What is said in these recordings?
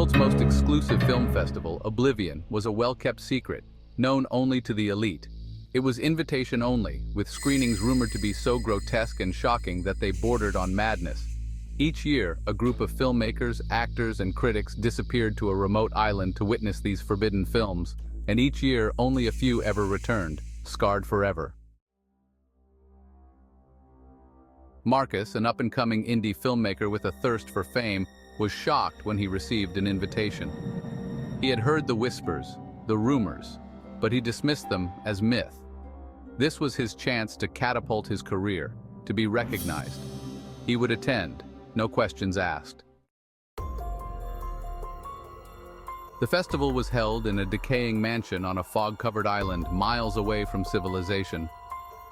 world's most exclusive film festival, Oblivion, was a well-kept secret, known only to the elite. It was invitation only, with screenings rumored to be so grotesque and shocking that they bordered on madness. Each year, a group of filmmakers, actors, and critics disappeared to a remote island to witness these forbidden films, and each year only a few ever returned, scarred forever. Marcus, an up-and-coming indie filmmaker with a thirst for fame, was shocked when he received an invitation. He had heard the whispers, the rumors, but he dismissed them as myth. This was his chance to catapult his career, to be recognized. He would attend, no questions asked. The festival was held in a decaying mansion on a fog-covered island miles away from civilization.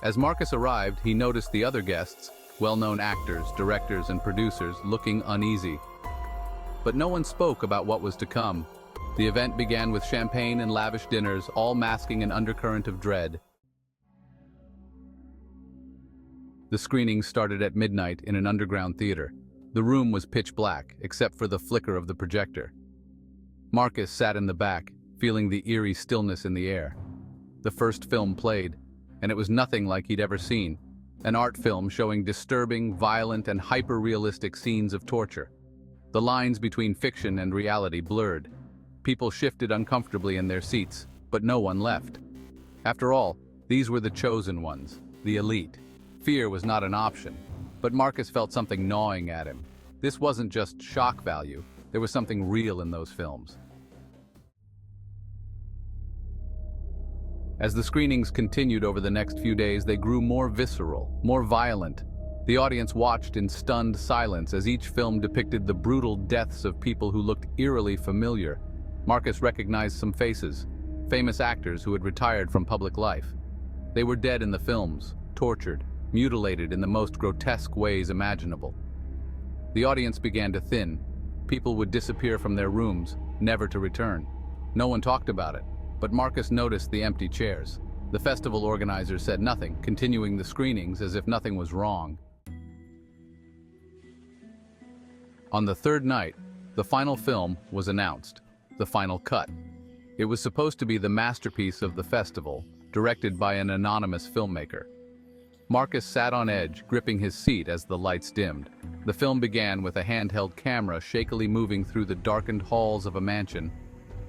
As Marcus arrived, he noticed the other guests, well-known actors, directors, and producers, looking uneasy. But no one spoke about what was to come. The event began with champagne and lavish dinners, all masking an undercurrent of dread. The screenings started at midnight in an underground theater. The room was pitch black, except for the flicker of the projector. Marcus sat in the back, feeling the eerie stillness in the air. The first film played, and it was nothing like he'd ever seen. An art film showing disturbing, violent, and hyper-realistic scenes of torture. The lines between fiction and reality blurred. People shifted uncomfortably in their seats, but no one left. After all, these were the chosen ones, the elite. Fear was not an option, but Marcus felt something gnawing at him. This wasn't just shock value, there was something real in those films. As the screenings continued over the next few days, they grew more visceral, more violent. The audience watched in stunned silence as each film depicted the brutal deaths of people who looked eerily familiar. Marcus recognized some faces, famous actors who had retired from public life. They were dead in the films, tortured, mutilated in the most grotesque ways imaginable. The audience began to thin. People would disappear from their rooms, never to return. No one talked about it, but Marcus noticed the empty chairs. The festival organizers said nothing, continuing the screenings as if nothing was wrong. On the third night, the final film was announced, the final cut. It was supposed to be the masterpiece of the festival, directed by an anonymous filmmaker. Marcus sat on edge, gripping his seat as the lights dimmed. The film began with a handheld camera shakily moving through the darkened halls of a mansion.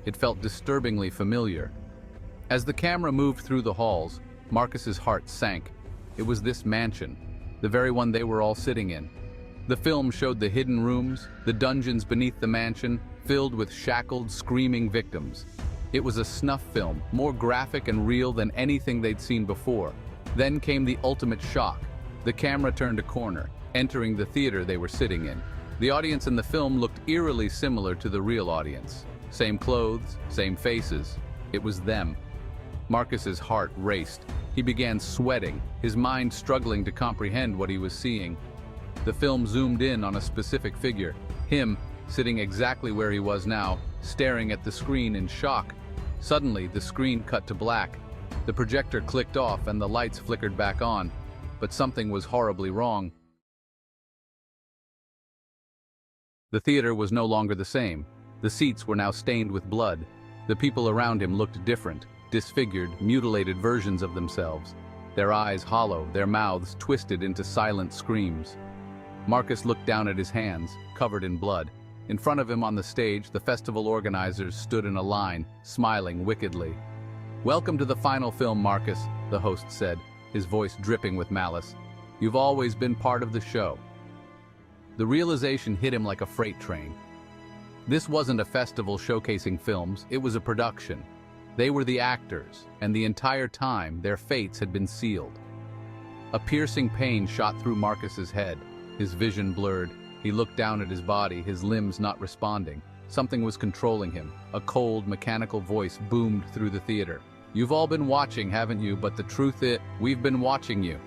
It felt disturbingly familiar. As the camera moved through the halls, Marcus's heart sank. It was this mansion, the very one they were all sitting in. The film showed the hidden rooms, the dungeons beneath the mansion, filled with shackled, screaming victims. It was a snuff film, more graphic and real than anything they'd seen before. Then came the ultimate shock. The camera turned a corner, entering the theater they were sitting in. The audience in the film looked eerily similar to the real audience. Same clothes, same faces. It was them. Marcus's heart raced. He began sweating, his mind struggling to comprehend what he was seeing. The film zoomed in on a specific figure, him, sitting exactly where he was now, staring at the screen in shock. Suddenly, the screen cut to black. The projector clicked off and the lights flickered back on, but something was horribly wrong. The theater was no longer the same. The seats were now stained with blood. The people around him looked different, disfigured, mutilated versions of themselves. Their eyes hollow, their mouths twisted into silent screams. Marcus looked down at his hands, covered in blood. In front of him on the stage, the festival organizers stood in a line, smiling wickedly. "Welcome to the final film, Marcus," the host said, his voice dripping with malice. "You've always been part of the show." The realization hit him like a freight train. This wasn't a festival showcasing films, it was a production. They were the actors, and the entire time, their fates had been sealed. A piercing pain shot through Marcus's head. His vision blurred. He looked down at his body, his limbs not responding. Something was controlling him. A cold, mechanical voice boomed through the theater. "You've all been watching, haven't you? But the truth is, we've been watching you."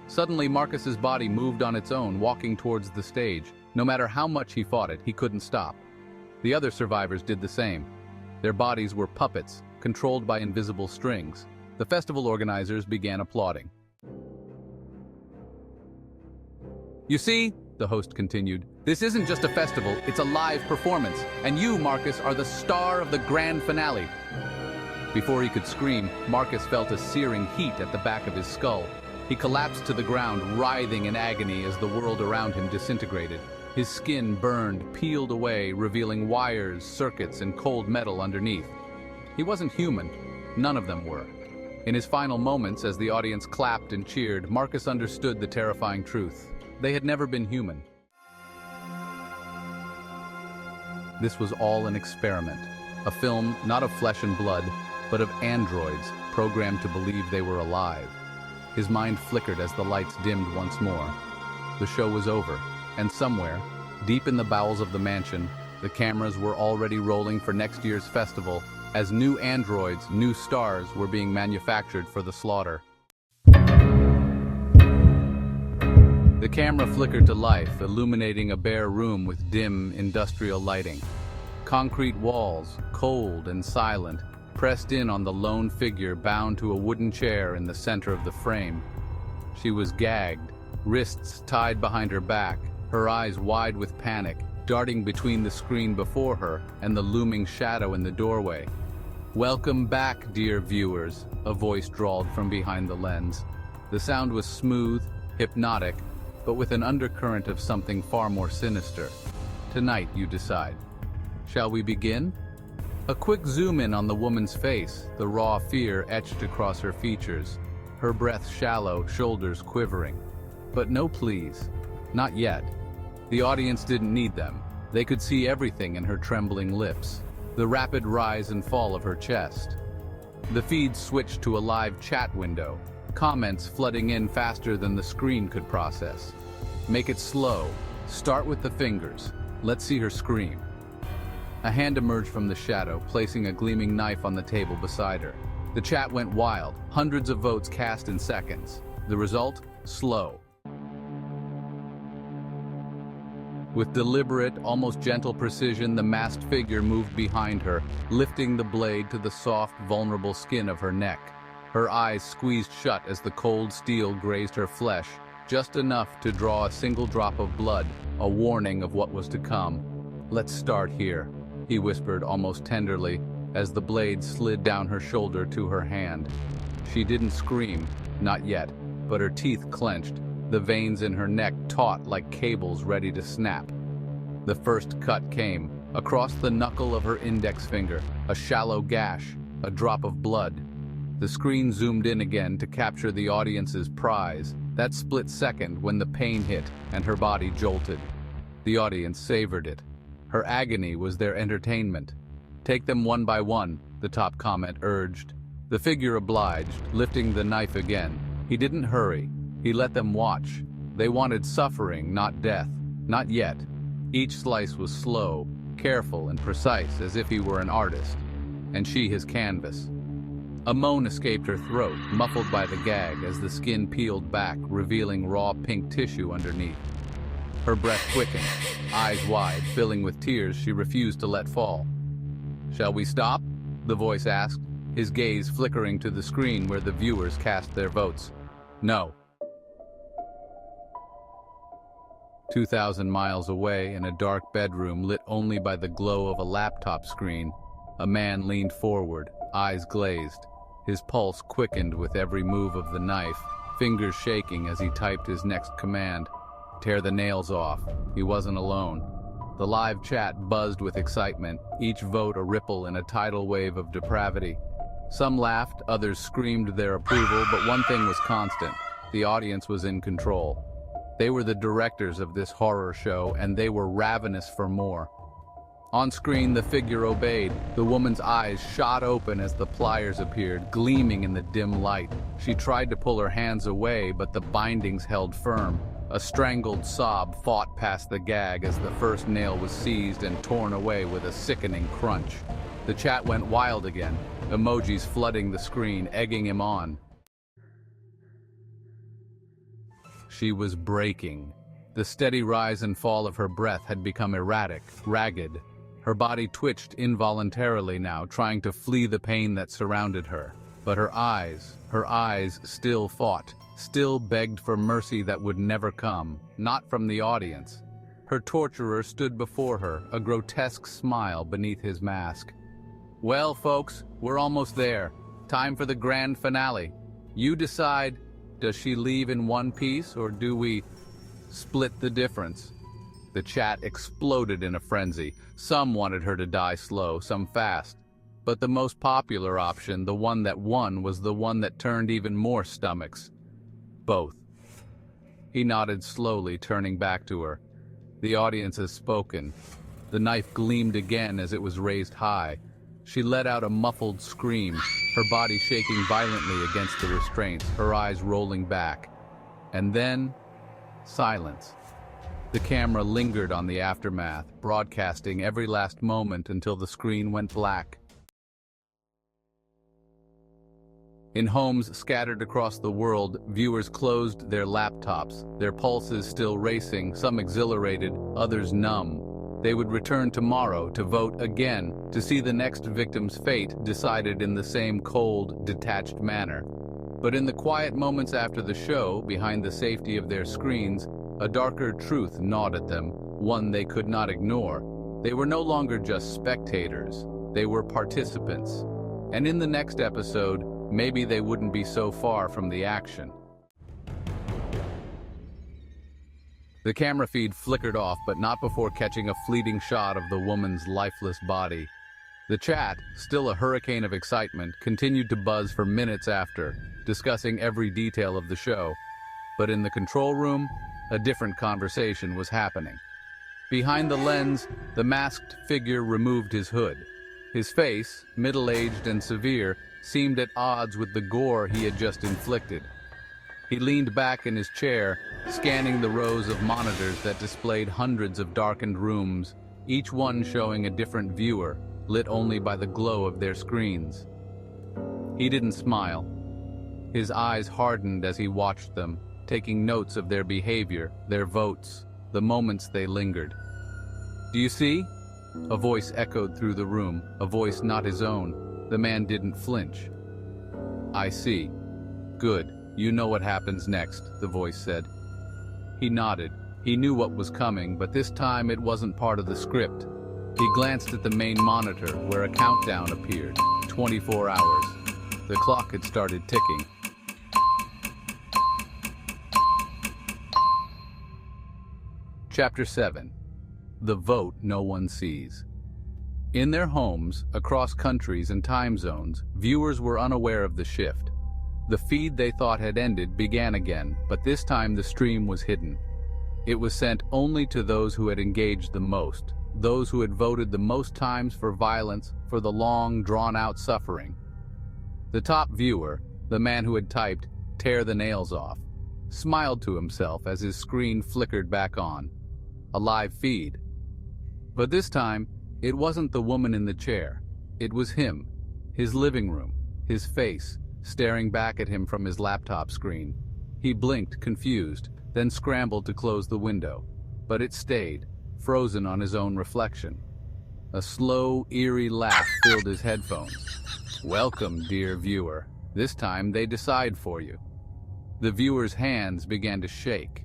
Suddenly, Marcus's body moved on its own, walking towards the stage. No matter how much he fought it, he couldn't stop. The other survivors did the same. Their bodies were puppets, controlled by invisible strings. The festival organizers began applauding. "You see, the host continued. This isn't just a festival, it's a live performance, and you, Marcus, are the star of the grand finale. Before he could scream, Marcus felt a searing heat at the back of his skull. He collapsed to the ground, writhing in agony as the world around him disintegrated. His skin burned, peeled away, revealing wires, circuits, and cold metal underneath. He wasn't human. None of them were. In his final moments, as the audience clapped and cheered, Marcus understood the terrifying truth. They had never been human. This was all an experiment. A film not of flesh and blood, but of androids programmed to believe they were alive. His mind flickered as the lights dimmed once more. The show was over, and somewhere, deep in the bowels of the mansion, the cameras were already rolling for next year's festival, as new androids, new stars, were being manufactured for the slaughter. The camera flickered to life, illuminating a bare room with dim, industrial lighting. Concrete walls, cold and silent, pressed in on the lone figure bound to a wooden chair in the center of the frame. She was gagged, wrists tied behind her back, her eyes wide with panic, darting between the screen before her and the looming shadow in the doorway. "Welcome back, dear viewers," a voice drawled from behind the lens. The sound was smooth, hypnotic, but with an undercurrent of something far more sinister. "Tonight, you decide. Shall we begin?" A quick zoom in on the woman's face, the raw fear etched across her features, her breath shallow, shoulders quivering. But no pleas. Not yet. The audience didn't need them. They could see everything in her trembling lips, the rapid rise and fall of her chest. The feed switched to a live chat window, comments flooding in faster than the screen could process. "Make it slow. Start with the fingers. Let's see her scream." A hand emerged from the shadow, placing a gleaming knife on the table beside her. The chat went wild, hundreds of votes cast in seconds. The result? Slow. With deliberate, almost gentle precision, the masked figure moved behind her, lifting the blade to the soft, vulnerable skin of her neck. Her eyes squeezed shut as the cold steel grazed her flesh, just enough to draw a single drop of blood, a warning of what was to come. "Let's start here," he whispered almost tenderly, as the blade slid down her shoulder to her hand. She didn't scream, not yet, but her teeth clenched, the veins in her neck taut like cables ready to snap. The first cut came, across the knuckle of her index finger, a shallow gash, a drop of blood. The screen zoomed in again to capture the audience's prize, that split second when the pain hit and her body jolted. The audience savored it. Her agony was their entertainment. "Take them one by one," the top comment urged. The figure obliged, lifting the knife again. He didn't hurry. He let them watch. They wanted suffering, not death. Not yet. Each slice was slow, careful and precise, as if he were an artist, and she his canvas. A moan escaped her throat, muffled by the gag as the skin peeled back, revealing raw pink tissue underneath. Her breath quickened, eyes wide, filling with tears she refused to let fall. "Shall we stop?" the voice asked, his gaze flickering to the screen where the viewers cast their votes. "No." 2,000 miles away, in a dark bedroom lit only by the glow of a laptop screen, a man leaned forward, eyes glazed. His pulse quickened with every move of the knife, fingers shaking as he typed his next command. Tear the nails off. He wasn't alone. The live chat buzzed with excitement, each vote a ripple in a tidal wave of depravity. Some laughed, others screamed their approval, but one thing was constant. The audience was in control. They were the directors of this horror show, and they were ravenous for more. On screen, the figure obeyed. The woman's eyes shot open as the pliers appeared, gleaming in the dim light. She tried to pull her hands away, but the bindings held firm. A strangled sob fought past the gag as the first nail was seized and torn away with a sickening crunch. The chat went wild again, emojis flooding the screen, egging him on. She was breaking. The steady rise and fall of her breath had become erratic, ragged. Her body twitched involuntarily now, trying to flee the pain that surrounded her. But her eyes, Her eyes still fought, still begged for mercy that would never come, not from the audience. Her torturer stood before her, a grotesque smile beneath his mask. "Well, folks, we're almost there. Time for the grand finale. You decide, does she leave in one piece or do we split the difference?" The chat exploded in a frenzy. Some wanted her to die slow, some fast. But the most popular option, the one that won, was the one that turned even more stomachs. Both. He nodded slowly, turning back to her. The audience has spoken. The knife gleamed again as it was raised high. She let out a muffled scream, her body shaking violently against the restraints, her eyes rolling back. And then, silence. The camera lingered on the aftermath, broadcasting every last moment until the screen went black. In homes scattered across the world, viewers closed their laptops, their pulses still racing, some exhilarated, others numb. They would return tomorrow to vote again, to see the next victim's fate decided in the same cold, detached manner. But in the quiet moments after the show, behind the safety of their screens, a darker truth gnawed at them, one they could not ignore. They were no longer just spectators, they were participants. And in the next episode, maybe they wouldn't be so far from the action. The camera feed flickered off, but not before catching a fleeting shot of the woman's lifeless body. The chat, still a hurricane of excitement, continued to buzz for minutes after, discussing every detail of the show. But in the control room, a different conversation was happening. Behind the lens, the masked figure removed his hood. His face, middle-aged and severe, seemed at odds with the gore he had just inflicted. He leaned back in his chair, scanning the rows of monitors that displayed hundreds of darkened rooms, each one showing a different viewer, lit only by the glow of their screens. He didn't smile. His eyes hardened as he watched them, taking notes of their behavior, their votes, the moments they lingered. "Do you see?" A voice echoed through the room, a voice not his own. The man didn't flinch. "I see. Good. You know what happens next," the voice said. He nodded. He knew what was coming, but this time it wasn't part of the script. He glanced at the main monitor, where a countdown appeared. 24 hours. The clock had started ticking. Chapter 7. The Vote No One Sees. In their homes, across countries and time zones, viewers were unaware of the shift. The feed they thought had ended began again, but this time the stream was hidden. It was sent only to those who had engaged the most, those who had voted the most times for violence, for the long, drawn-out suffering. The top viewer, the man who had typed, "Tear the nails off," smiled to himself as his screen flickered back on. A live feed. But this time, it wasn't the woman in the chair. It was him, his living room, his face, staring back at him from his laptop screen. He blinked, confused, then scrambled to close the window. But it stayed, frozen on his own reflection. A slow, eerie laugh filled his headphones. "Welcome, dear viewer. This time they decide for you." The viewer's hands began to shake.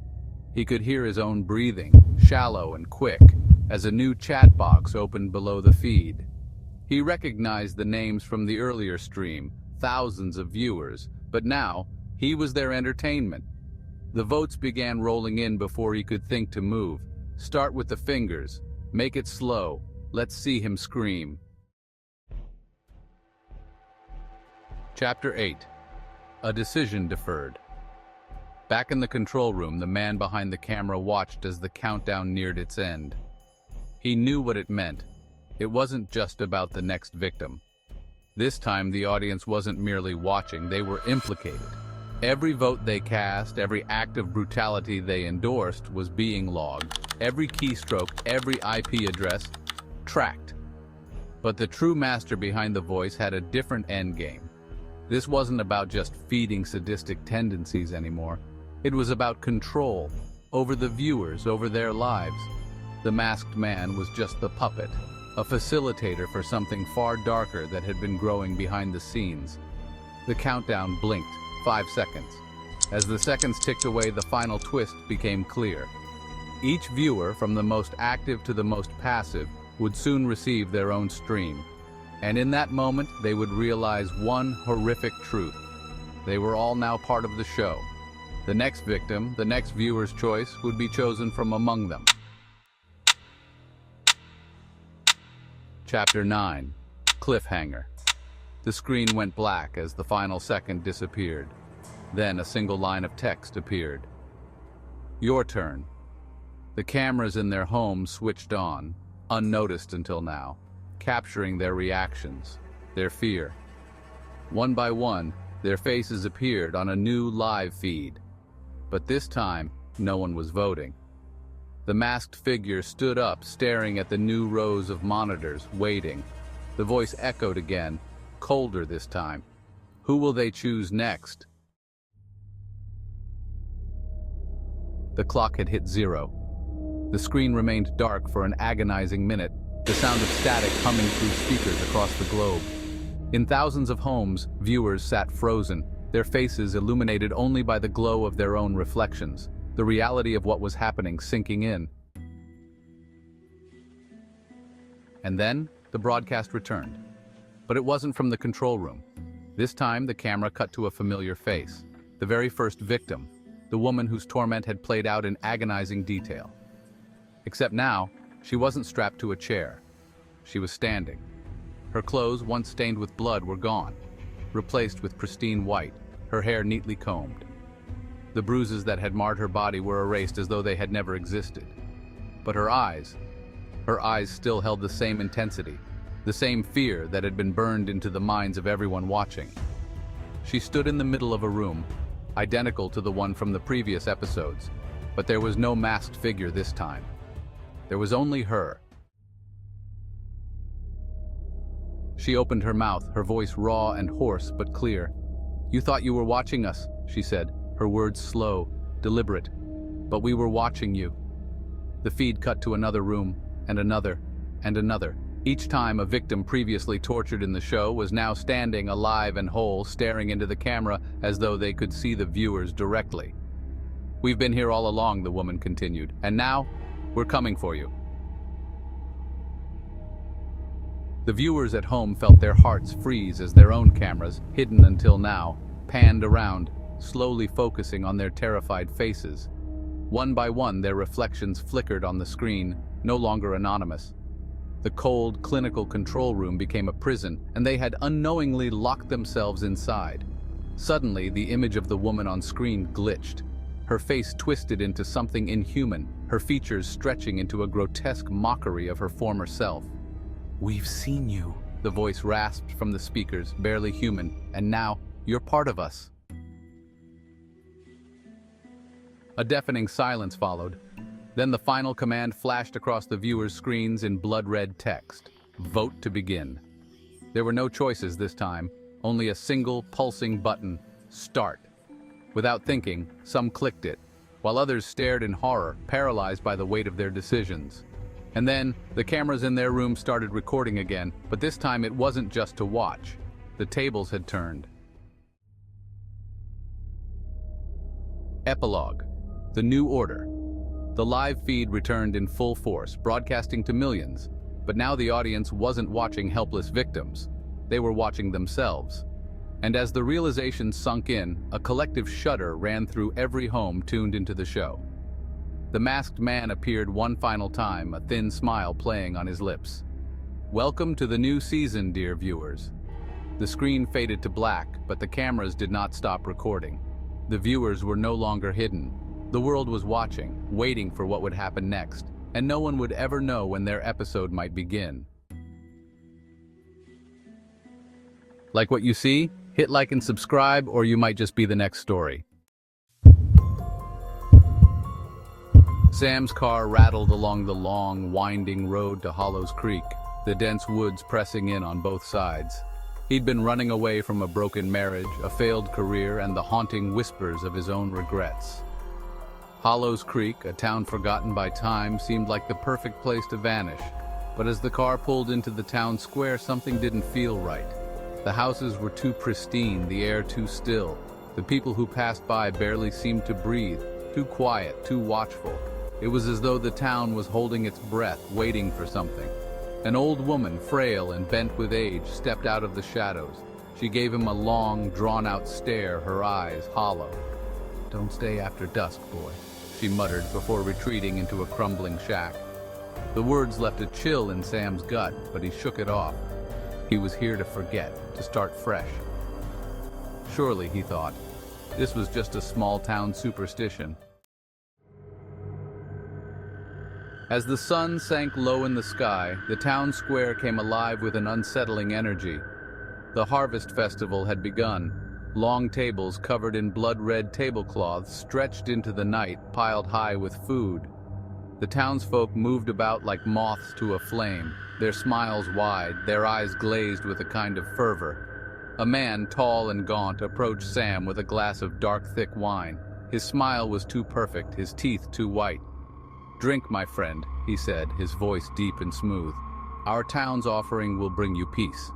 He could hear his own breathing, shallow and quick, as a new chat box opened below the feed. He recognized the names from the earlier stream, thousands of viewers, but now he was their entertainment. The votes began rolling in before he could think to move. Start with the fingers. Make it slow. Let's see him scream. Chapter 8. A Decision Deferred. Back in the control room, the man behind the camera watched as the countdown neared its end. He knew what it meant. It wasn't just about the next victim. This time, the audience wasn't merely watching, they were implicated. Every vote they cast, every act of brutality they endorsed was being logged. Every keystroke, every IP address, tracked. But the true master behind the voice had a different endgame. This wasn't about just feeding sadistic tendencies anymore. It was about control over the viewers, over their lives. The masked man was just the puppet, a facilitator for something far darker that had been growing behind the scenes. The countdown blinked, 5 seconds. As the seconds ticked away, the final twist became clear. Each viewer, from the most active to the most passive, would soon receive their own stream. And in that moment, they would realize one horrific truth. They were all now part of the show. The next victim, the next viewer's choice, would be chosen from among them. Chapter 9. Cliffhanger. The screen went black as the final second disappeared. Then a single line of text appeared. Your turn. The cameras in their home switched on, unnoticed until now, capturing their reactions, their fear. One by one, their faces appeared on a new live feed. But this time, no one was voting. The masked figure stood up, staring at the new rows of monitors, waiting. The voice echoed again, colder this time. Who will they choose next? The clock had hit 0. The screen remained dark for an agonizing minute, the sound of static humming through speakers across the globe. In thousands of homes, viewers sat frozen, their faces illuminated only by the glow of their own reflections, the reality of what was happening sinking in. And then, the broadcast returned. But it wasn't from the control room. This time, the camera cut to a familiar face, the very first victim, the woman whose torment had played out in agonizing detail. Except now, she wasn't strapped to a chair. She was standing. Her clothes, once stained with blood, were gone, replaced with pristine white, her hair neatly combed. The bruises that had marred her body were erased as though they had never existed. But her eyes still held the same intensity, the same fear that had been burned into the minds of everyone watching. She stood in the middle of a room, identical to the one from the previous episodes, but there was no masked figure this time. There was only her. She opened her mouth, her voice raw and hoarse but clear. "You thought you were watching us," she said, her words slow, deliberate. "But we were watching you." The feed cut to another room, and another, and another. Each time a victim previously tortured in the show was now standing alive and whole, staring into the camera as though they could see the viewers directly. "We've been here all along," the woman continued, "and now, we're coming for you." The viewers at home felt their hearts freeze as their own cameras, hidden until now, panned around, slowly focusing on their terrified faces. One by one, their reflections flickered on the screen, no longer anonymous. The cold, clinical control room became a prison, and they had unknowingly locked themselves inside. Suddenly, the image of the woman on screen glitched. Her face twisted into something inhuman, her features stretching into a grotesque mockery of her former self. "We've seen you," the voice rasped from the speakers, barely human, "and now, you're part of us." A deafening silence followed. Then the final command flashed across the viewers' screens in blood-red text. Vote to begin. There were no choices this time, only a single pulsing button, start. Without thinking, some clicked it, while others stared in horror, paralyzed by the weight of their decisions. And then, the cameras in their room started recording again, but this time it wasn't just to watch. The tables had turned. Epilogue. The New Order. The live feed returned in full force, broadcasting to millions. But now the audience wasn't watching helpless victims. They were watching themselves. And as the realization sunk in, a collective shudder ran through every home tuned into the show. The masked man appeared one final time, a thin smile playing on his lips. "Welcome to the new season, dear viewers." The screen faded to black, but the cameras did not stop recording. The viewers were no longer hidden. The world was watching, waiting for what would happen next, and no one would ever know when their episode might begin. Like what you see? Hit like and subscribe, or you might just be the next story. Sam's car rattled along the long, winding road to Hollows Creek, the dense woods pressing in on both sides. He'd been running away from a broken marriage, a failed career, and the haunting whispers of his own regrets. Hollows Creek, a town forgotten by time, seemed like the perfect place to vanish. But as the car pulled into the town square, something didn't feel right. The houses were too pristine, the air too still. The people who passed by barely seemed to breathe, too quiet, too watchful. It was as though the town was holding its breath, waiting for something. An old woman, frail and bent with age, stepped out of the shadows. She gave him a long, drawn-out stare, her eyes hollow. "Don't stay after dusk, boy," she muttered before retreating into a crumbling shack. The words left a chill in Sam's gut, but he shook it off. He was here to forget, to start fresh. Surely, he thought, this was just a small-town superstition. As the sun sank low in the sky, the town square came alive with an unsettling energy. The harvest festival had begun. Long tables covered in blood-red tablecloths stretched into the night, piled high with food. The townsfolk moved about like moths to a flame, their smiles wide, their eyes glazed with a kind of fervor. A man, tall and gaunt, approached Sam with a glass of dark, thick wine. His smile was too perfect, his teeth too white. "Drink, my friend," he said, his voice deep and smooth. "Our town's offering will bring you peace."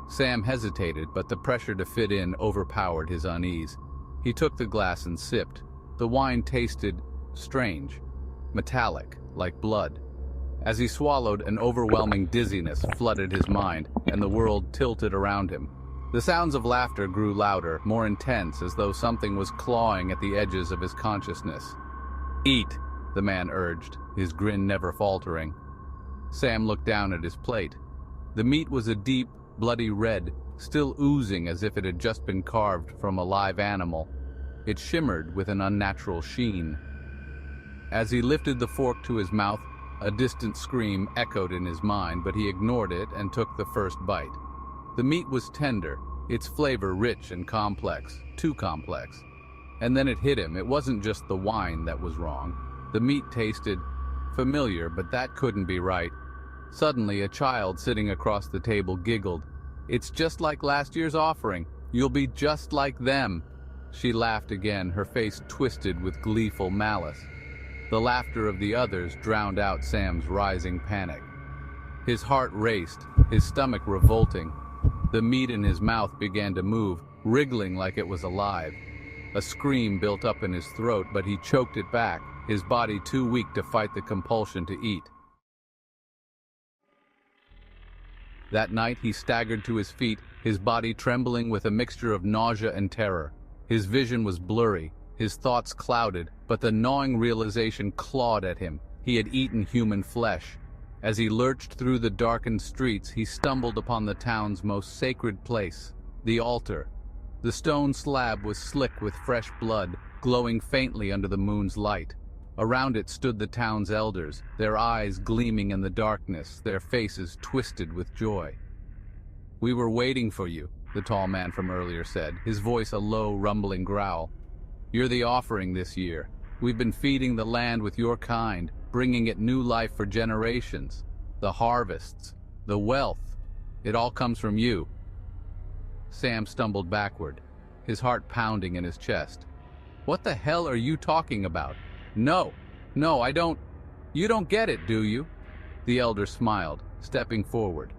Sam hesitated, but the pressure to fit in overpowered his unease. He took the glass and sipped. The wine tasted strange, metallic, like blood. As he swallowed, an overwhelming dizziness flooded his mind, and the world tilted around him. The sounds of laughter grew louder, more intense, as though something was clawing at the edges of his consciousness. "Eat," the man urged, his grin never faltering. Sam looked down at his plate. The meat was a deep, bloody red, still oozing as if it had just been carved from a live animal. It shimmered with an unnatural sheen. As he lifted the fork to his mouth, a distant scream echoed in his mind, but he ignored it and took the first bite. The meat was tender, its flavor rich and complex, too complex. And then it hit him. It wasn't just the wine that was wrong. The meat tasted familiar, but that couldn't be right. Suddenly, a child sitting across the table giggled. "It's just like last year's offering. You'll be just like them." She laughed again, her face twisted with gleeful malice. The laughter of the others drowned out Sam's rising panic. His heart raced, his stomach revolting. The meat in his mouth began to move, wriggling like it was alive. A scream built up in his throat, but he choked it back, his body too weak to fight the compulsion to eat. That night he staggered to his feet, his body trembling with a mixture of nausea and terror. His vision was blurry, his thoughts clouded, but the gnawing realization clawed at him. He had eaten human flesh. As he lurched through the darkened streets, he stumbled upon the town's most sacred place, the altar. The stone slab was slick with fresh blood, glowing faintly under the moon's light. Around it stood the town's elders, their eyes gleaming in the darkness, their faces twisted with joy. "We were waiting for you," the tall man from earlier said, his voice a low, rumbling growl. "You're the offering this year. We've been feeding the land with your kind, bringing it new life for generations. The harvests, the wealth, it all comes from you." Sam stumbled backward, his heart pounding in his chest. "What the hell are you talking about? No, I don't. You don't get it, do you?" The elder smiled, stepping forward.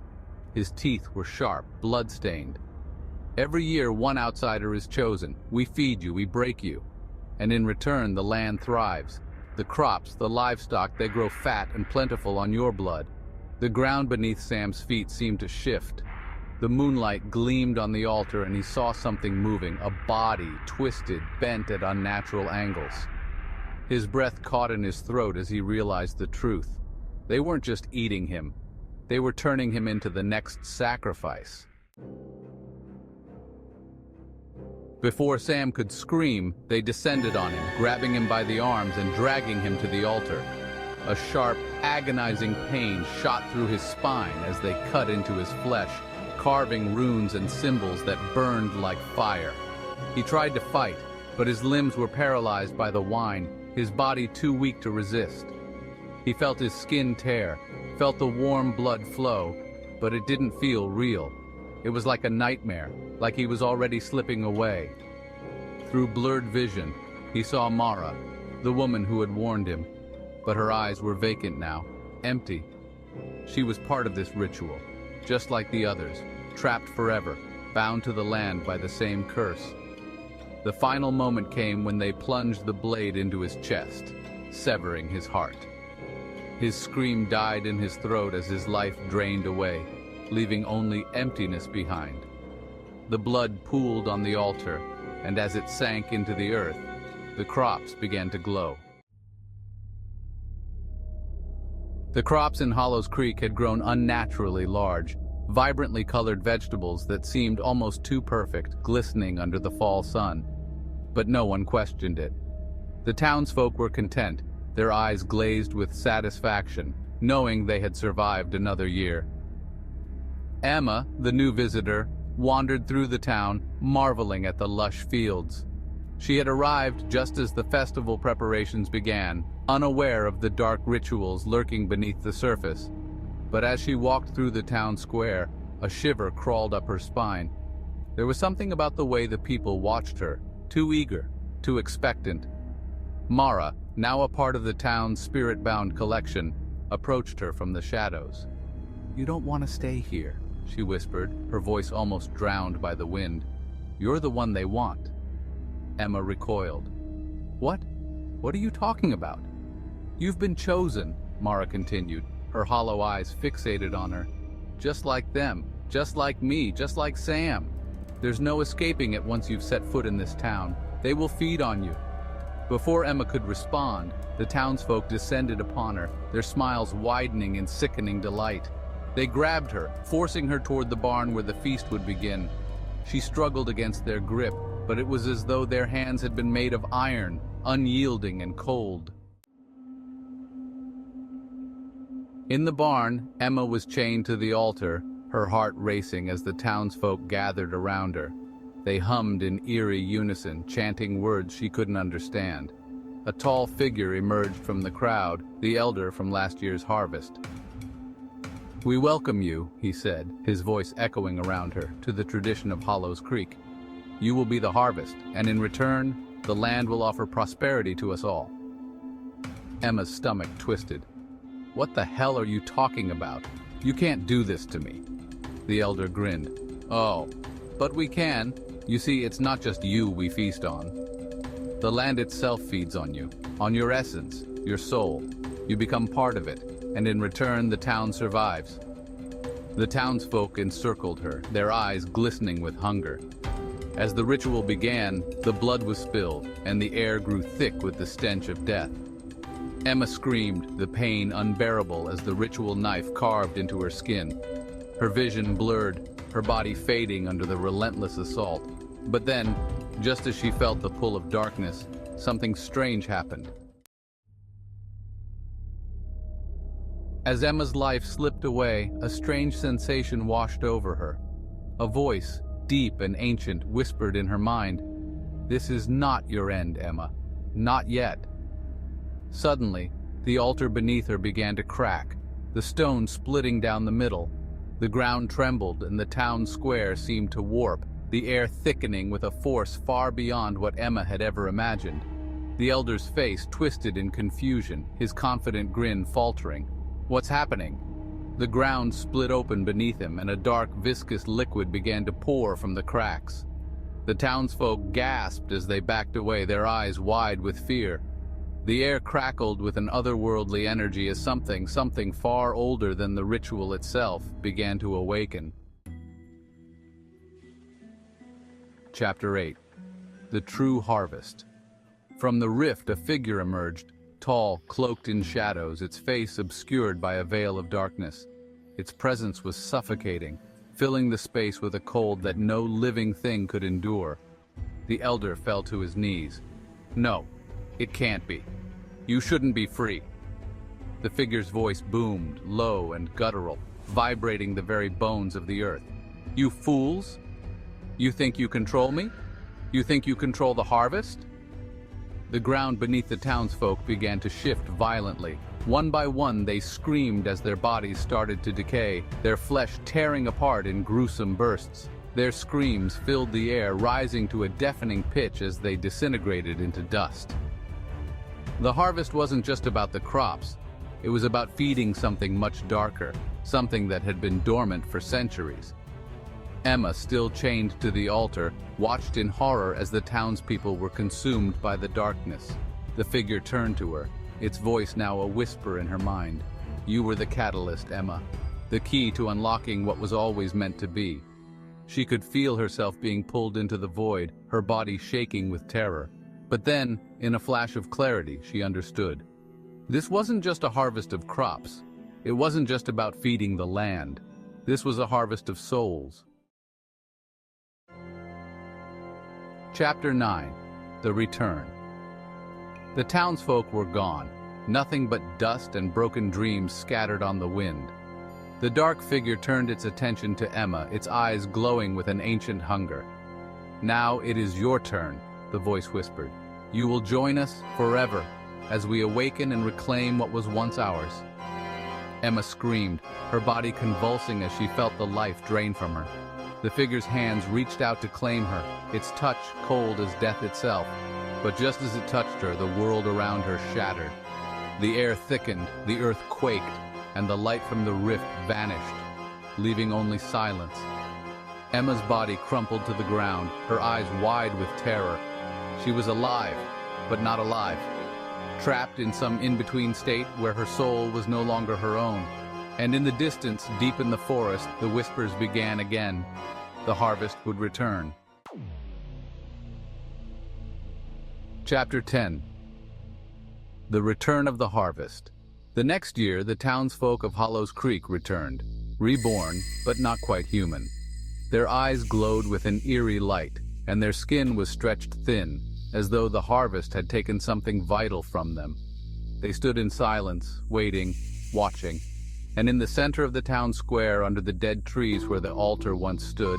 His teeth were sharp, blood-stained. "Every year one outsider is chosen. We feed you, we break you. And in return the land thrives. The crops, the livestock, they grow fat and plentiful on your blood." The ground beneath Sam's feet seemed to shift. The moonlight gleamed on the altar and he saw something moving, a body, twisted, bent at unnatural angles. His breath caught in his throat as he realized the truth. They weren't just eating him. They were turning him into the next sacrifice. Before Sam could scream, they descended on him, grabbing him by the arms and dragging him to the altar. A sharp, agonizing pain shot through his spine as they cut into his flesh, carving runes and symbols that burned like fire. He tried to fight, but his limbs were paralyzed by the wine, his body too weak to resist. He felt his skin tear, felt the warm blood flow, but it didn't feel real. It was like a nightmare, like he was already slipping away. Through blurred vision, he saw Mara, the woman who had warned him, but her eyes were vacant now, empty. She was part of this ritual, just like the others, trapped forever, bound to the land by the same curse. The final moment came when they plunged the blade into his chest, severing his heart. His scream died in his throat as his life drained away, leaving only emptiness behind. The blood pooled on the altar, and as it sank into the earth, the crops began to glow. The crops in Hollows Creek had grown unnaturally large, vibrantly colored vegetables that seemed almost too perfect, glistening under the fall sun. But no one questioned it. The townsfolk were content, their eyes glazed with satisfaction, knowing they had survived another year. Emma, the new visitor, wandered through the town, marveling at the lush fields. She had arrived just as the festival preparations began, unaware of the dark rituals lurking beneath the surface. But as she walked through the town square, a shiver crawled up her spine. There was something about the way the people watched her, too eager, too expectant. Mara, now a part of the town's spirit-bound collection, approached her from the shadows. "You don't want to stay here," she whispered, her voice almost drowned by the wind. "You're the one they want." Emma recoiled. What? What are you talking about?" "You've been chosen," Mara continued, her hollow eyes fixated on her. "Just like them, just like me, just like Sam. There's no escaping it once you've set foot in this town. They will feed on you." Before Emma could respond, the townsfolk descended upon her, their smiles widening in sickening delight. They grabbed her, forcing her toward the barn where the feast would begin. She struggled against their grip, but it was as though their hands had been made of iron, unyielding and cold. In the barn, Emma was chained to the altar, her heart racing as the townsfolk gathered around her. They hummed in eerie unison, chanting words she couldn't understand. A tall figure emerged from the crowd, the elder from last year's harvest. "We welcome you," he said, his voice echoing around her, to the tradition of Hollows Creek. "You will be the harvest, and in return, the land will offer prosperity to us all." Emma's stomach twisted. "What the hell are you talking about? You can't do this to me." The elder grinned. "Oh, but we can. You see, it's not just you we feast on. The land itself feeds on you, on your essence, your soul. You become part of it, and in return the town survives." The townsfolk encircled her, their eyes glistening with hunger. As the ritual began, the blood was spilled, and the air grew thick with the stench of death. Emma screamed, the pain unbearable as the ritual knife carved into her skin. Her vision blurred, her body fading under the relentless assault. But then, just as she felt the pull of darkness, something strange happened. As Emma's life slipped away, a strange sensation washed over her. A voice, deep and ancient, whispered in her mind, "This is not your end, Emma. Not yet." Suddenly, the altar beneath her began to crack, the stone splitting down the middle. The ground trembled and the town square seemed to warp, the air thickening with a force far beyond what Emma had ever imagined. The elder's face twisted in confusion, his confident grin faltering. "What's happening?" The ground split open beneath him and a dark, viscous liquid began to pour from the cracks. The townsfolk gasped as they backed away, their eyes wide with fear. The air crackled with an otherworldly energy as something far older than the ritual itself, began to awaken. Chapter 8. The True Harvest. From the rift a figure emerged, tall, cloaked in shadows, its face obscured by a veil of darkness. Its presence was suffocating, filling the space with a cold that no living thing could endure. The elder fell to his knees. "No, it can't be. You shouldn't be free." The figure's voice boomed, low and guttural, vibrating the very bones of the earth. "You fools! You think you control me? You think you control the harvest?" The ground beneath the townsfolk began to shift violently. One by one they screamed as their bodies started to decay, their flesh tearing apart in gruesome bursts. Their screams filled the air, rising to a deafening pitch as they disintegrated into dust. The harvest wasn't just about the crops. It was about feeding something much darker, something that had been dormant for centuries. Emma, still chained to the altar, watched in horror as the townspeople were consumed by the darkness. The figure turned to her, its voice now a whisper in her mind. "You were the catalyst, Emma. The key to unlocking what was always meant to be." She could feel herself being pulled into the void, her body shaking with terror. But then, in a flash of clarity, she understood. This wasn't just a harvest of crops. It wasn't just about feeding the land. This was a harvest of souls. Chapter 9. The Return. The townsfolk were gone, nothing but dust and broken dreams scattered on the wind. The dark figure turned its attention to Emma, its eyes glowing with an ancient hunger. "Now it is your turn," the voice whispered. "You will join us forever, as we awaken and reclaim what was once ours." Emma screamed, her body convulsing as she felt the life drain from her. The figure's hands reached out to claim her, its touch cold as death itself. But just as it touched her, the world around her shattered. The air thickened, the earth quaked, and the light from the rift vanished, leaving only silence. Emma's body crumpled to the ground, her eyes wide with terror. She was alive, but not alive. Trapped in some in-between state where her soul was no longer her own. And in the distance, deep in the forest, the whispers began again. The harvest would return. Chapter 10. The Return of the Harvest. The next year, the townsfolk of Hollows Creek returned, reborn, but not quite human. Their eyes glowed with an eerie light, and their skin was stretched thin, as though the harvest had taken something vital from them. They stood in silence, waiting, watching. And in the center of the town square, under the dead trees where the altar once stood,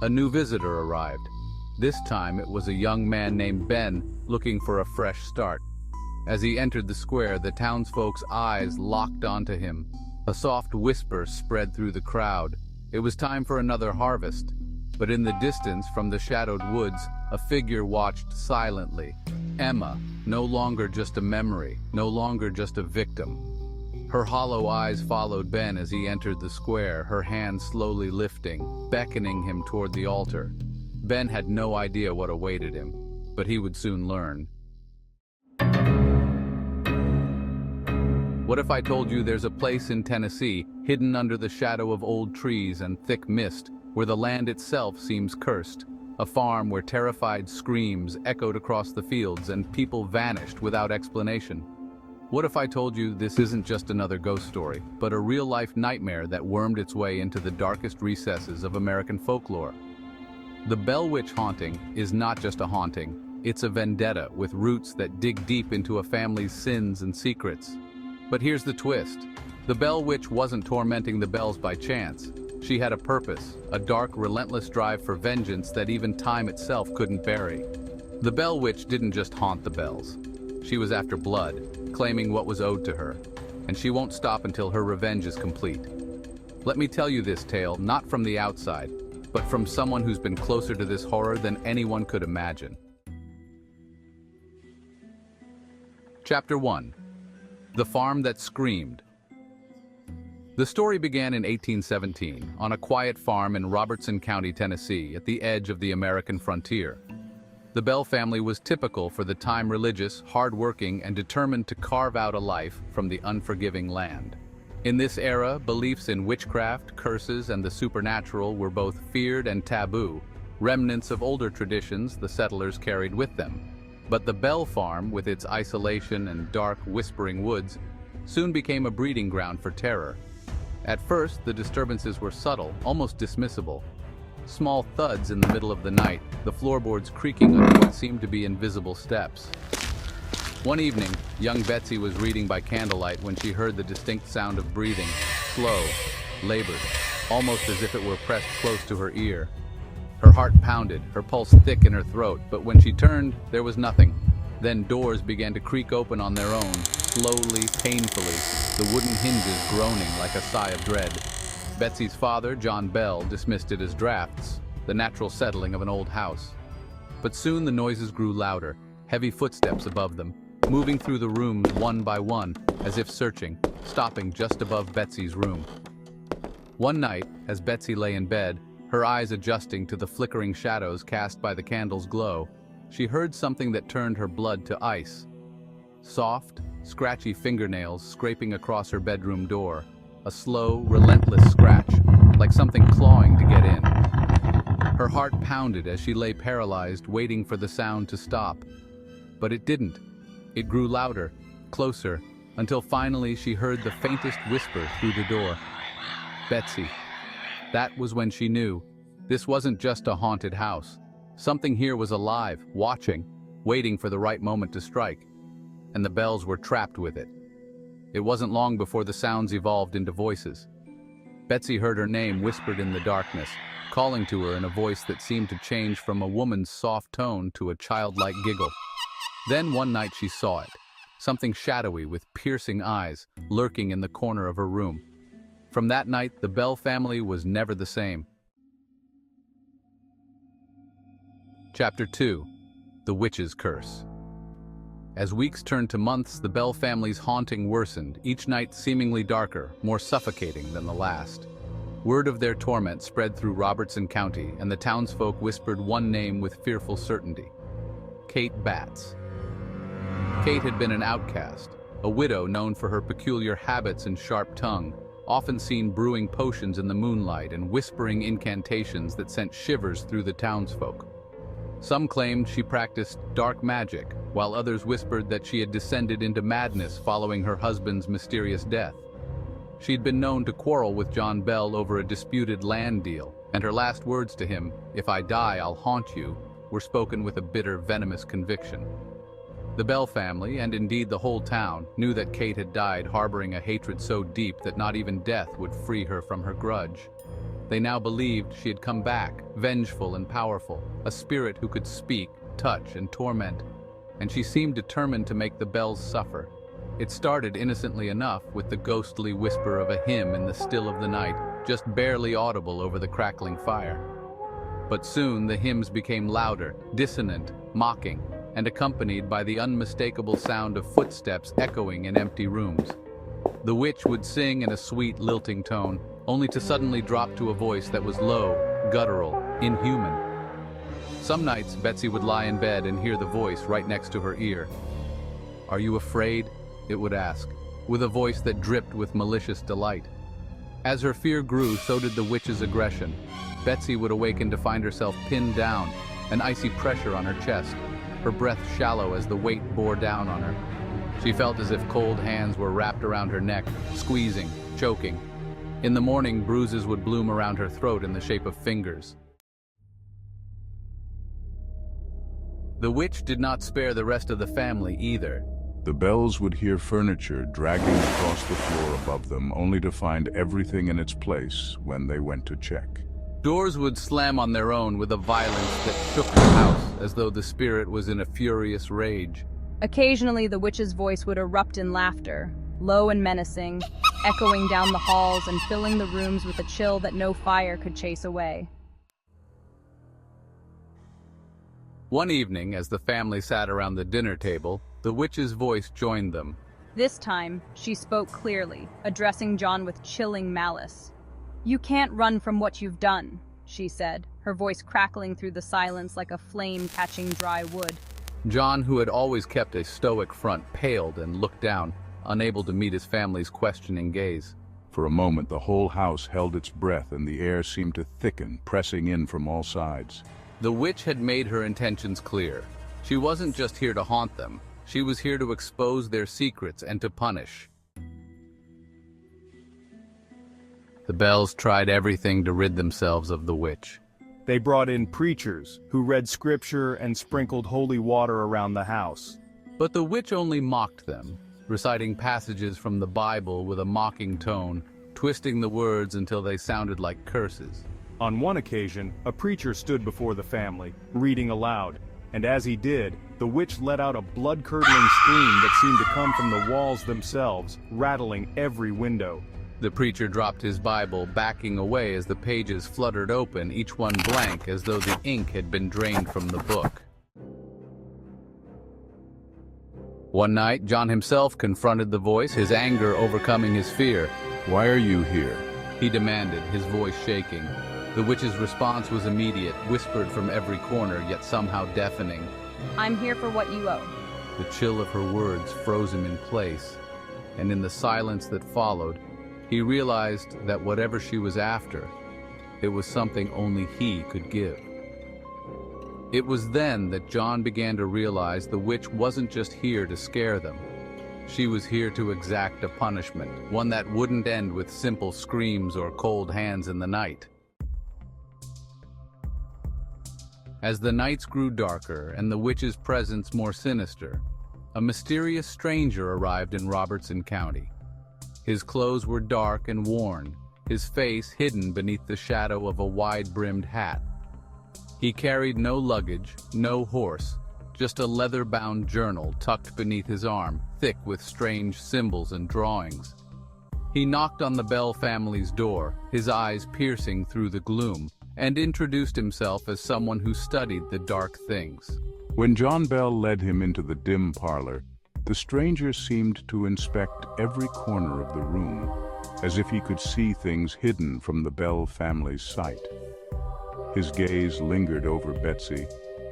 a new visitor arrived. This time it was a young man named Ben, looking for a fresh start. As he entered the square, the townsfolk's eyes locked onto him. A soft whisper spread through the crowd. It was time for another harvest. But in the distance, from the shadowed woods, a figure watched silently. Emma, no longer just a memory, no longer just a victim. Her hollow eyes followed Ben as he entered the square, her hands slowly lifting, beckoning him toward the altar. Ben had no idea what awaited him, but he would soon learn. What if I told you there's a place in Tennessee, hidden under the shadow of old trees and thick mist, where the land itself seems cursed? A farm where terrified screams echoed across the fields and people vanished without explanation. What if I told you this isn't just another ghost story, but a real-life nightmare that wormed its way into the darkest recesses of American folklore? The Bell Witch haunting is not just a haunting, it's a vendetta with roots that dig deep into a family's sins and secrets. But here's the twist. The Bell Witch wasn't tormenting the bells by chance. She had a purpose, a dark, relentless drive for vengeance that even time itself couldn't bury. The Bell Witch didn't just haunt the bells. She was after blood, claiming what was owed to her, and she won't stop until her revenge is complete. Let me tell you this tale, not from the outside, but from someone who's been closer to this horror than anyone could imagine. Chapter 1. The Farm That Screamed. The story began in 1817, on a quiet farm in Robertson County, Tennessee, at the edge of the American frontier. The Bell family was typical for the time, religious, hard-working, and determined to carve out a life from the unforgiving land. In this era, beliefs in witchcraft, curses, and the supernatural were both feared and taboo, remnants of older traditions the settlers carried with them. But the Bell farm, with its isolation and dark, whispering woods, soon became a breeding ground for terror. At first, the disturbances were subtle, almost dismissible. Small thuds in the middle of the night, the floorboards creaking under what seemed to be invisible steps. One evening, young Betsy was reading by candlelight when she heard the distinct sound of breathing, slow, labored, almost as if it were pressed close to her ear. Her heart pounded, her pulse thick in her throat, but when she turned, there was nothing. Then doors began to creak open on their own, slowly, painfully, the wooden hinges groaning like a sigh of dread. Betsy's father, John Bell, dismissed it as drafts, the natural settling of an old house. But soon the noises grew louder, heavy footsteps above them, moving through the rooms one by one, as if searching, stopping just above Betsy's room. One night, as Betsy lay in bed, her eyes adjusting to the flickering shadows cast by the candle's glow, she heard something that turned her blood to ice. Soft, scratchy fingernails scraping across her bedroom door, a slow, relentless scratch, like something clawing to get in. Her heart pounded as she lay paralyzed, waiting for the sound to stop. But it didn't. It grew louder, closer, until finally she heard the faintest whisper through the door. Betsy. That was when she knew. This wasn't just a haunted house. Something here was alive, watching, waiting for the right moment to strike. And the bells were trapped with it. It wasn't long before the sounds evolved into voices. Betsy heard her name whispered in the darkness, calling to her in a voice that seemed to change from a woman's soft tone to a childlike giggle. Then one night she saw it, something shadowy with piercing eyes, lurking in the corner of her room. From that night, the Bell family was never the same. Chapter 2. The Witch's Curse. As weeks turned to months, the Bell family's haunting worsened, each night seemingly darker, more suffocating than the last. Word of their torment spread through Robertson County, and the townsfolk whispered one name with fearful certainty: Kate Batts. Kate had been an outcast, a widow known for her peculiar habits and sharp tongue, often seen brewing potions in the moonlight and whispering incantations that sent shivers through the townsfolk. Some claimed she practiced dark magic, while others whispered that she had descended into madness following her husband's mysterious death. She'd been known to quarrel with John Bell over a disputed land deal, and her last words to him, "If I die, I'll haunt you," were spoken with a bitter, venomous conviction. The Bell family, and indeed the whole town, knew that Kate had died harboring a hatred so deep that not even death would free her from her grudge. They now believed she had come back, vengeful and powerful, a spirit who could speak, touch, and torment. And she seemed determined to make the Bells suffer. It started innocently enough with the ghostly whisper of a hymn in the still of the night, just barely audible over the crackling fire. But soon the hymns became louder, dissonant, mocking, and accompanied by the unmistakable sound of footsteps echoing in empty rooms. The witch would sing in a sweet, lilting tone, only to suddenly drop to a voice that was low, guttural, inhuman. Some nights, Betsy would lie in bed and hear the voice right next to her ear. "Are you afraid?" it would ask, with a voice that dripped with malicious delight. As her fear grew, so did the witch's aggression. Betsy would awaken to find herself pinned down, an icy pressure on her chest, her breath shallow as the weight bore down on her. She felt as if cold hands were wrapped around her neck, squeezing, choking. In the morning, bruises would bloom around her throat in the shape of fingers. The witch did not spare the rest of the family either. The Bells would hear furniture dragging across the floor above them, only to find everything in its place when they went to check. Doors would slam on their own with a violence that shook the house, as though the spirit was in a furious rage. Occasionally, the witch's voice would erupt in laughter, low and menacing, echoing down the halls and filling the rooms with a chill that no fire could chase away. One evening, as the family sat around the dinner table, the witch's voice joined them. This time, she spoke clearly, addressing John with chilling malice. "You can't run from what you've done," she said, her voice crackling through the silence like a flame catching dry wood. John, who had always kept a stoic front, paled and looked down, unable to meet his family's questioning gaze. For a moment, the whole house held its breath and the air seemed to thicken, pressing in from all sides. The witch had made her intentions clear. She wasn't just here to haunt them. She was here to expose their secrets and to punish. The Bells tried everything to rid themselves of the witch. They brought in preachers who read scripture and sprinkled holy water around the house. But the witch only mocked them, reciting passages from the Bible with a mocking tone, twisting the words until they sounded like curses. On one occasion, a preacher stood before the family, reading aloud, and as he did, the witch let out a blood-curdling scream that seemed to come from the walls themselves, rattling every window. The preacher dropped his Bible, backing away as the pages fluttered open, each one blank as though the ink had been drained from the book. One night, John himself confronted the voice, his anger overcoming his fear. "Why are you here?" he demanded, his voice shaking. The witch's response was immediate, whispered from every corner, yet somehow deafening. I'm here for what you owe. The chill of her words froze him in place, and in the silence that followed, he realized that whatever she was after, it was something only he could give. It was then that John began to realize the witch wasn't just here to scare them. She was here to exact a punishment, one that wouldn't end with simple screams or cold hands in the night. As the nights grew darker and the witch's presence more sinister, a mysterious stranger arrived in Robertson County. His clothes were dark and worn, his face hidden beneath the shadow of a wide-brimmed hat. He carried no luggage, no horse, just a leather-bound journal tucked beneath his arm, thick with strange symbols and drawings. He knocked on the Bell family's door, his eyes piercing through the gloom, and introduced himself as someone who studied the dark things. When John Bell led him into the dim parlor, the stranger seemed to inspect every corner of the room, as if he could see things hidden from the Bell family's sight. His gaze lingered over Betsy,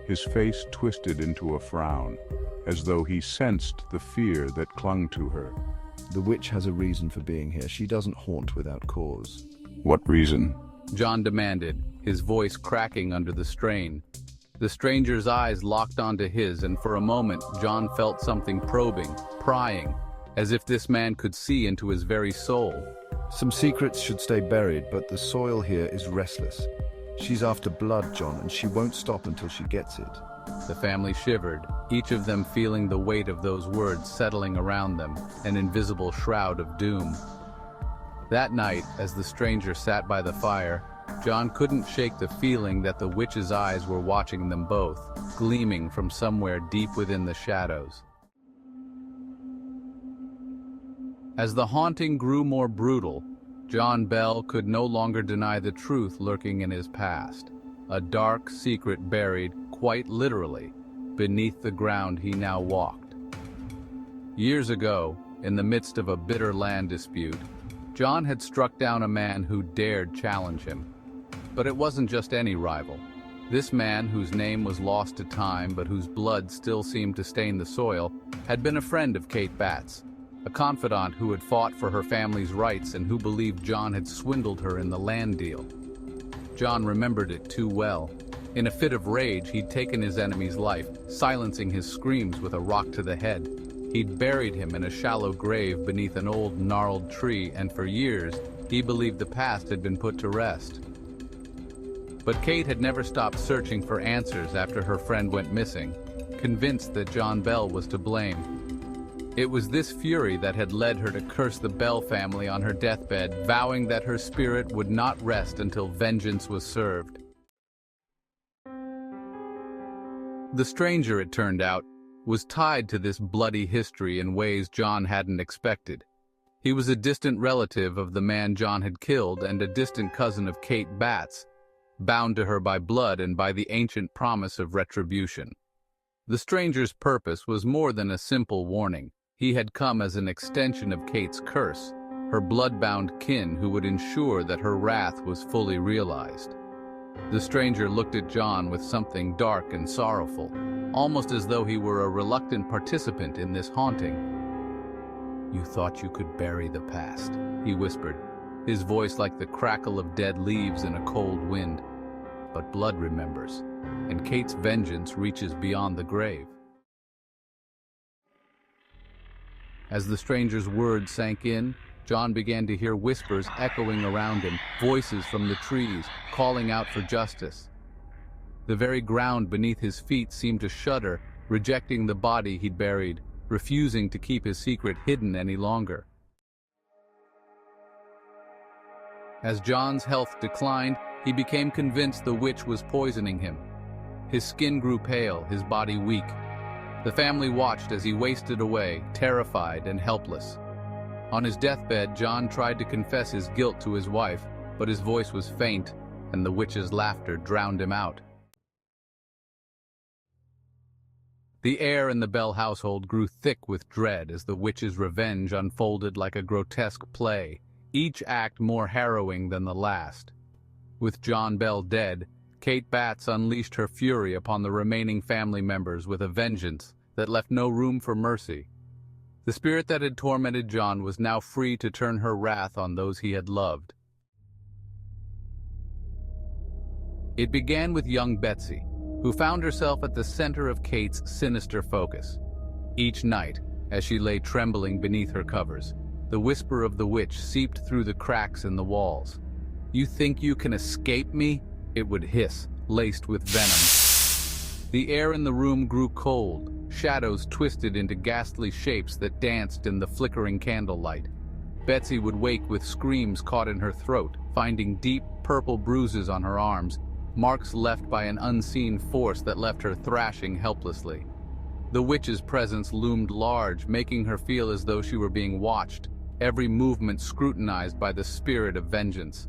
his face twisted into a frown, as though he sensed the fear that clung to her. The witch has a reason for being here. She doesn't haunt without cause. What reason? John demanded, his voice cracking under the strain. The stranger's eyes locked onto his, and for a moment John felt something probing, prying, as if this man could see into his very soul. Some secrets should stay buried, but the soil here is restless. She's after blood, John, and she won't stop until she gets it. The family shivered, each of them feeling the weight of those words settling around them, an invisible shroud of doom. That night, as the stranger sat by the fire, John couldn't shake the feeling that the witch's eyes were watching them both, gleaming from somewhere deep within the shadows. As the haunting grew more brutal, John Bell could no longer deny the truth lurking in his past, a dark secret buried, quite literally, beneath the ground he now walked. Years ago, in the midst of a bitter land dispute, John had struck down a man who dared challenge him. But it wasn't just any rival. This man, whose name was lost to time but whose blood still seemed to stain the soil, had been a friend of Kate Batts, a confidant who had fought for her family's rights and who believed John had swindled her in the land deal. John remembered it too well. In a fit of rage, he'd taken his enemy's life, silencing his screams with a rock to the head. He'd buried him in a shallow grave beneath an old, gnarled tree, and for years, he believed the past had been put to rest. But Kate had never stopped searching for answers after her friend went missing, convinced that John Bell was to blame. It was this fury that had led her to curse the Bell family on her deathbed, vowing that her spirit would not rest until vengeance was served. The stranger, it turned out, was tied to this bloody history in ways John hadn't expected. He was a distant relative of the man John had killed and a distant cousin of Kate Batts, bound to her by blood and by the ancient promise of retribution. The stranger's purpose was more than a simple warning. He had come as an extension of Kate's curse, her blood-bound kin who would ensure that her wrath was fully realized. The stranger looked at John with something dark and sorrowful, almost as though he were a reluctant participant in this haunting. "You thought you could bury the past," he whispered, his voice like the crackle of dead leaves in a cold wind. "But blood remembers, and Kate's vengeance reaches beyond the grave." As the stranger's words sank in, John began to hear whispers echoing around him, voices from the trees, calling out for justice. The very ground beneath his feet seemed to shudder, rejecting the body he'd buried, refusing to keep his secret hidden any longer. As John's health declined, he became convinced the witch was poisoning him. His skin grew pale, his body weak. The family watched as he wasted away, terrified and helpless. On his deathbed, John tried to confess his guilt to his wife, but his voice was faint, and the witch's laughter drowned him out. The air in the Bell household grew thick with dread as the witch's revenge unfolded like a grotesque play, each act more harrowing than the last. With John Bell dead, Kate Batts unleashed her fury upon the remaining family members with a vengeance that left no room for mercy. The spirit that had tormented John was now free to turn her wrath on those he had loved. It began with young Betsy, who found herself at the center of Kate's sinister focus. Each night, as she lay trembling beneath her covers, the whisper of the witch seeped through the cracks in the walls. "You think you can escape me?" it would hiss, laced with venom. The air in the room grew cold, shadows twisted into ghastly shapes that danced in the flickering candlelight. Betsy would wake with screams caught in her throat, finding deep, purple bruises on her arms, marks left by an unseen force that left her thrashing helplessly. The witch's presence loomed large, making her feel as though she were being watched, every movement scrutinized by the spirit of vengeance.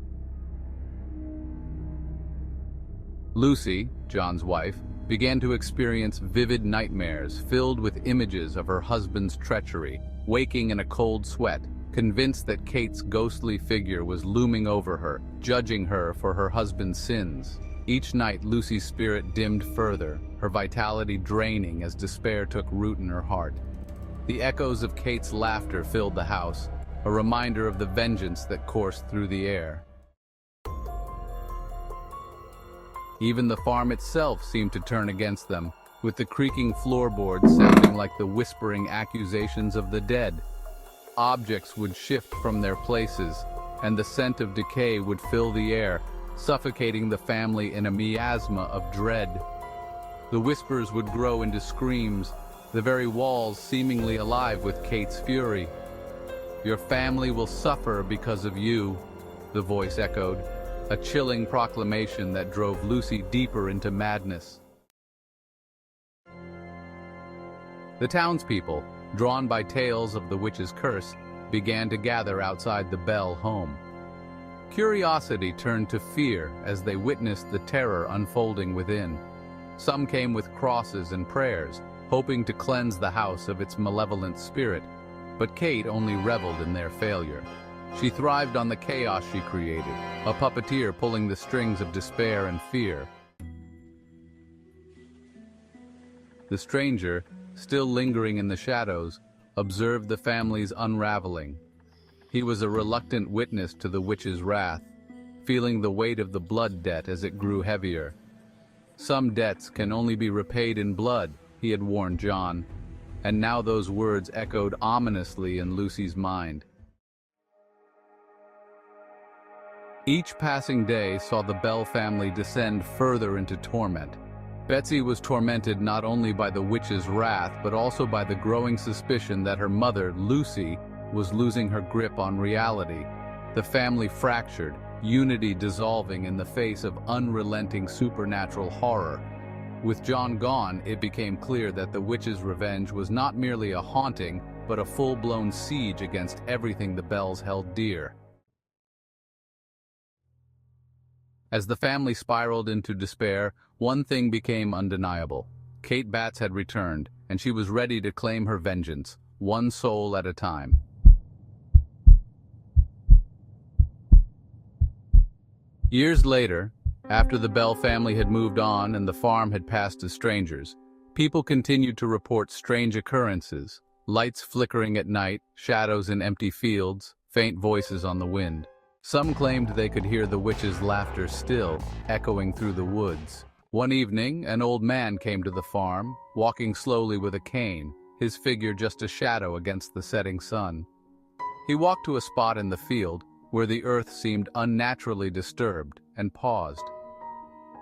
Lucy, John's wife, began to experience vivid nightmares filled with images of her husband's treachery, waking in a cold sweat, convinced that Kate's ghostly figure was looming over her, judging her for her husband's sins. Each night, Lucy's spirit dimmed further, her vitality draining as despair took root in her heart. The echoes of Kate's laughter filled the house, a reminder of the vengeance that coursed through the air. Even the farm itself seemed to turn against them, with the creaking floorboards sounding like the whispering accusations of the dead. Objects would shift from their places, and the scent of decay would fill the air, suffocating the family in a miasma of dread. The whispers would grow into screams, the very walls seemingly alive with Kate's fury. "Your family will suffer because of you," the voice echoed, a chilling proclamation that drove Lucy deeper into madness. The townspeople, drawn by tales of the witch's curse, began to gather outside the Bell home. Curiosity turned to fear as they witnessed the terror unfolding within. Some came with crosses and prayers, hoping to cleanse the house of its malevolent spirit, but Kate only reveled in their failure. She thrived on the chaos she created, a puppeteer pulling the strings of despair and fear. The stranger, still lingering in the shadows, observed the family's unraveling. He was a reluctant witness to the witch's wrath, feeling the weight of the blood debt as it grew heavier. "Some debts can only be repaid in blood," he had warned John, and now those words echoed ominously in Lucy's mind. Each passing day saw the Bell family descend further into torment. Betsy was tormented not only by the witch's wrath, but also by the growing suspicion that her mother, Lucy, was losing her grip on reality. The family fractured, unity dissolving in the face of unrelenting supernatural horror. With John gone, it became clear that the witch's revenge was not merely a haunting, but a full-blown siege against everything the Bells held dear. As the family spiraled into despair, one thing became undeniable. Kate Batts had returned, and she was ready to claim her vengeance, one soul at a time. Years later, after the Bell family had moved on and the farm had passed to strangers, people continued to report strange occurrences, lights flickering at night, shadows in empty fields, faint voices on the wind. Some claimed they could hear the witch's laughter still, echoing through the woods. One evening, an old man came to the farm, walking slowly with a cane, his figure just a shadow against the setting sun. He walked to a spot in the field where the earth seemed unnaturally disturbed, and paused.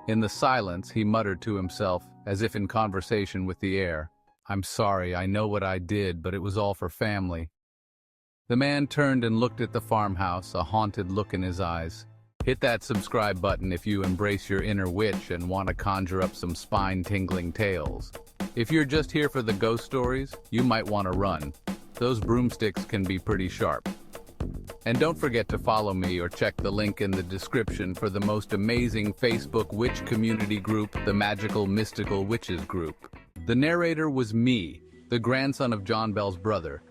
In the silence, he muttered to himself, as if in conversation with the air, "I'm sorry, I know what I did, but it was all for family." The man turned and looked at the farmhouse, a haunted look in his eyes. Hit that subscribe button if you embrace your inner witch and want to conjure up some spine-tingling tales. If you're just here for the ghost stories, you might want to run. Those broomsticks can be pretty sharp. And don't forget to follow me or check the link in the description for the most amazing Facebook witch community group, the Magical Mystical Witches group. The narrator was me, the grandson of John Bell's brother.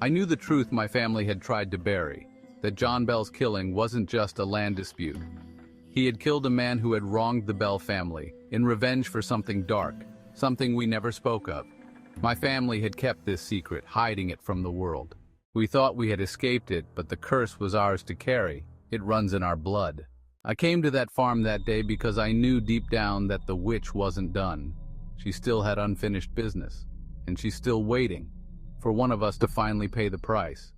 I knew the truth my family had tried to bury, that John Bell's killing wasn't just a land dispute. He had killed a man who had wronged the Bell family, in revenge for something dark, something we never spoke of. My family had kept this secret, hiding it from the world. We thought we had escaped it, but the curse was ours to carry. It runs in our blood. I came to that farm that day because I knew deep down that the witch wasn't done. She still had unfinished business, and she's still waiting for one of us to finally pay the price.